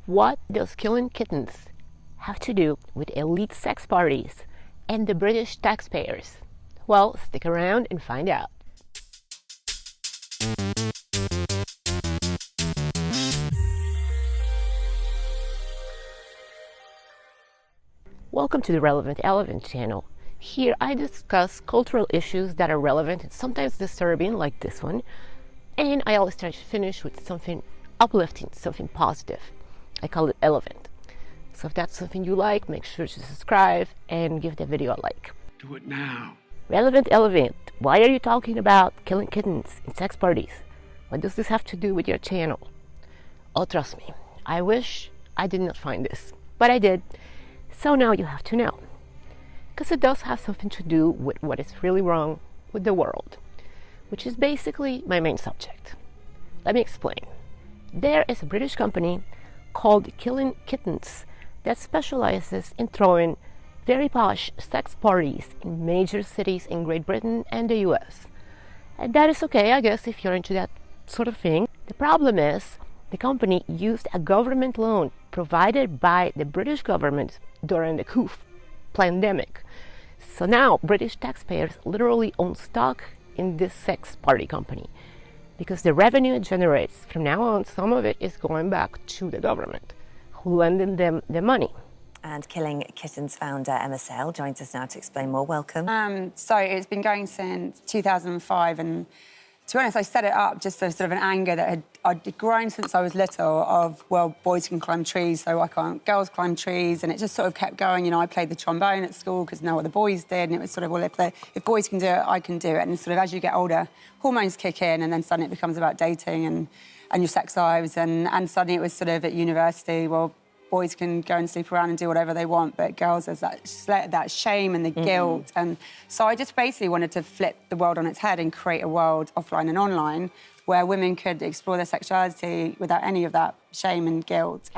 What does killing kittens have to do with elite sex parties and the British taxpayers? Well, stick around and find out. Welcome to the Relevant Elevant channel. Here I discuss cultural issues that are relevant and sometimes disturbing, like this one, and I always try to finish with something uplifting, something positive. I call it Elevant. So if that's something you like, make sure to subscribe and give the video a like. Do it now. Relevant Elevant, why are you talking about killing kittens in sex parties? What does this have to do with your channel? Oh, trust me, I wish I did not find this, but I did. So now you have to know. Because it does have something to do with what is really wrong with the world, which is basically my main subject. Let me explain. There is a British company called Killing Kittens that specializes in throwing very posh sex parties in major cities in Great Britain and the US. And that is okay, I guess, if you're into that sort of thing. The problem is the company used a government loan provided by the British government during the coup pandemic. So now British taxpayers literally own stock in this sex party company, because the revenue it generates from now on, some of it is going back to the government, who lended them the money. And Killing Kittens founder Emma Sale joins us now to explain more. Welcome. So it's been going since 2005, and to be honest, I set it up just as sort of an anger that I'd grown since I was little of, well, boys can climb trees, so why can't girls climb trees? And it just sort of kept going. You know, I played the trombone at school because no other boys did, and it was sort of, well, if boys can do it, I can do it. And sort of as you get older, hormones kick in, and then suddenly it becomes about dating and your sex lives. And suddenly it was sort of at university, well, boys can go and sleep around and do whatever they want, but girls, there's that shame and the guilt. And so I just basically wanted to flip the world on its head and create a world, offline and online, where women could explore their sexuality without any of that shame and guilt.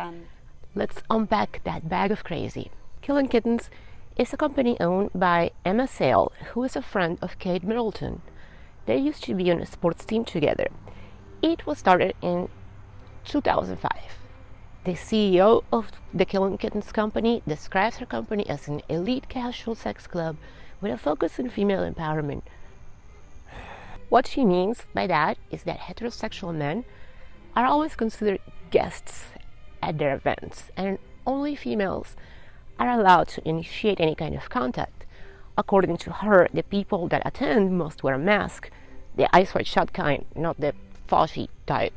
Let's unpack that bag of crazy. Killing Kittens is a company owned by Emma Sale, who is a friend of Kate Middleton. They used to be on a sports team together. It was started in 2005. The CEO of the Killing Kittens company describes her company as an elite casual sex club with a focus on female empowerment. What she means by that is that heterosexual men are always considered guests at their events, and only females are allowed to initiate any kind of contact. According to her, the people that attend must wear a mask, the ice white shut kind, not the fuzzy type.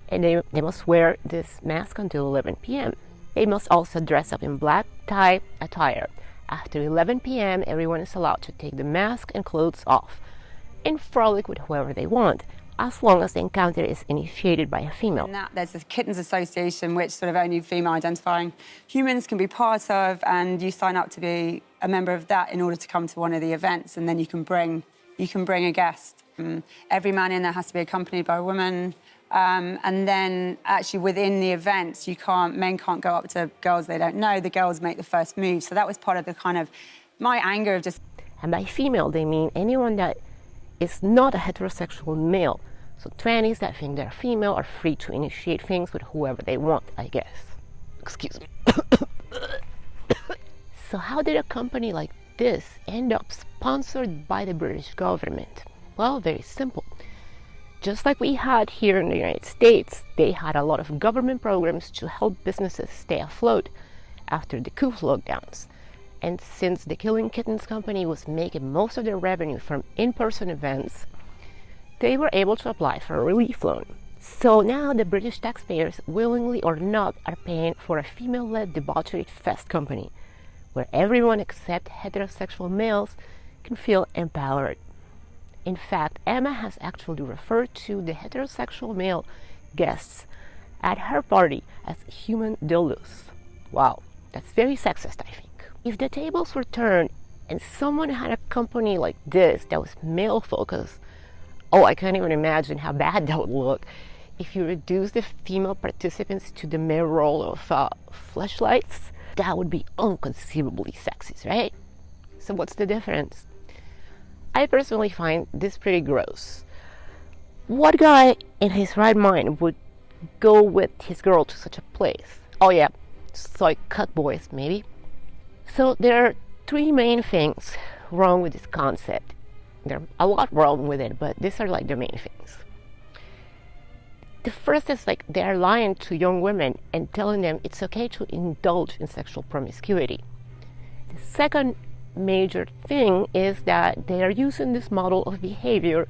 And they must wear this mask until 11 p.m. They must also dress up in black tie attire. After 11 p.m., everyone is allowed to take the mask and clothes off and frolic with whoever they want, as long as the encounter is initiated by a female. And there's the Kittens Association, which sort of only female-identifying humans can be part of, and you sign up to be a member of that in order to come to one of the events, and then you can bring a guest. Every man in there has to be accompanied by a woman. And then actually within the events, men can't go up to girls they don't know. The girls make the first move. So that was part of the kind of my anger of just... And by female, they mean anyone that is not a heterosexual male. So trannies that think they're female are free to initiate things with whoever they want, I guess. Excuse me. So how did a company like this end up sponsored by the British government? Well, very simple. Just like we had here in the United States, they had a lot of government programs to help businesses stay afloat after the coup lockdowns. And since the Killing Kittens company was making most of their revenue from in-person events, they were able to apply for a relief loan. So now the British taxpayers, willingly or not, are paying for a female-led debauchery fest company, where everyone except heterosexual males can feel empowered. In fact, Emma has actually referred to the heterosexual male guests at her party as human dildos. Wow, that's very sexist, I think. If the tables were turned and someone had a company like this that was male-focused, oh, I can't even imagine how bad that would look. If you reduce the female participants to the mere role of fleshlights, that would be inconceivably sexist, right? So what's the difference? I personally find this pretty gross. What guy in his right mind would go with his girl to such a place? Oh yeah, soy cut boys maybe. So there are three main things wrong with this concept. There are a lot wrong with it, but these are like the main things. The first is like they're lying to young women and telling them it's okay to indulge in sexual promiscuity. The second major thing is that they are using this model of behavior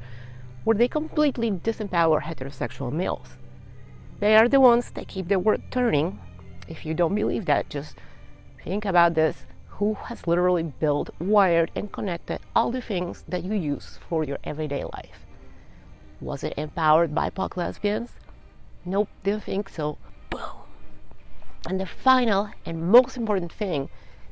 where they completely disempower heterosexual males. They are the ones that keep the world turning. If you don't believe that, just think about this. Who has literally built, wired, and connected all the things that you use for your everyday life? Was it empowered BIPOC lesbians? Nope, didn't think so. Boom. And the final and most important thing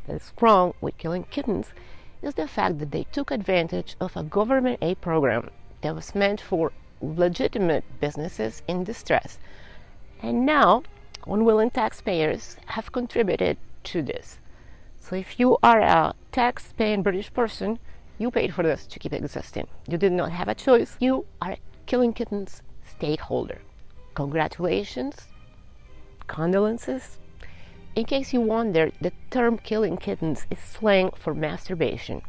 that is wrong with killing kittens is the fact that they took advantage of a government aid program that was meant for legitimate businesses in distress. And now, unwilling taxpayers have contributed to this. So if you are a tax-paying British person, you paid for this to keep existing. You did not have a choice. You are a killing kittens stakeholder. Congratulations, condolences. In case you wonder, the term killing kittens is slang for masturbation.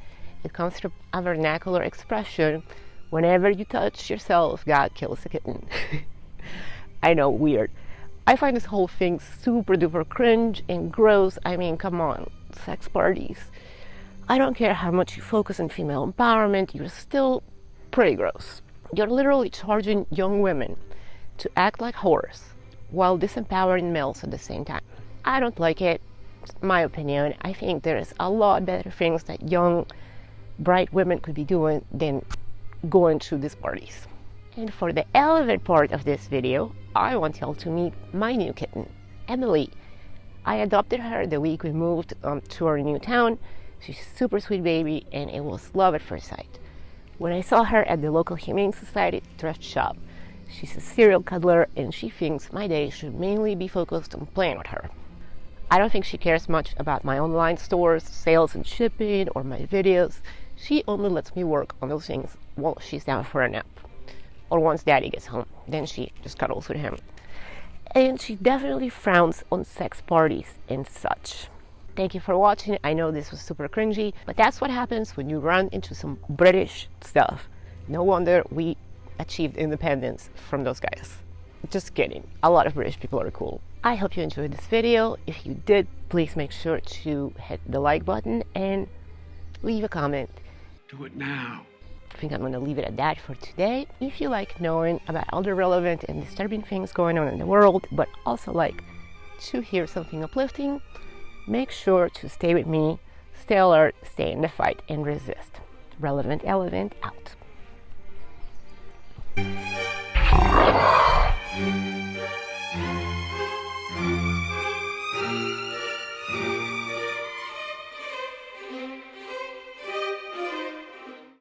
It comes from a vernacular expression: whenever you touch yourself, God kills a kitten. I know, weird. I find this whole thing super duper cringe and gross. I mean, come on, sex parties. I don't care how much you focus on female empowerment, you're still pretty gross. You're literally charging young women to act like whores while disempowering males at the same time. I don't like it. It's my opinion. I think there's a lot better things that young, bright women could be doing than going to these parties. And for the Elevant part of this video, I want y'all to meet my new kitten, Emily. I adopted her the week we moved to our new town. She's a super sweet baby, and it was love at first sight. When I saw her at the local Humane Society thrift shop, she's a serial cuddler, and she thinks my day should mainly be focused on playing with her. I don't think she cares much about my online stores, sales and shipping, or my videos. She only lets me work on those things while she's down for a nap. Or once daddy gets home, then she just cuddles with him. And she definitely frowns on sex parties and such. Thank you for watching. I know this was super cringy, but that's what happens when you run into some British stuff. No wonder we achieved independence from those guys. Just kidding. A lot of British people are cool. I hope you enjoyed this video. If you did, please make sure to hit the like button and leave a comment. Do it now. I think I'm going to leave it at that for today. If you like knowing about all the relevant and disturbing things going on in the world, but also like to hear something uplifting, make sure to stay with me, stay alert, stay in the fight, and resist. Relevant Elevant out.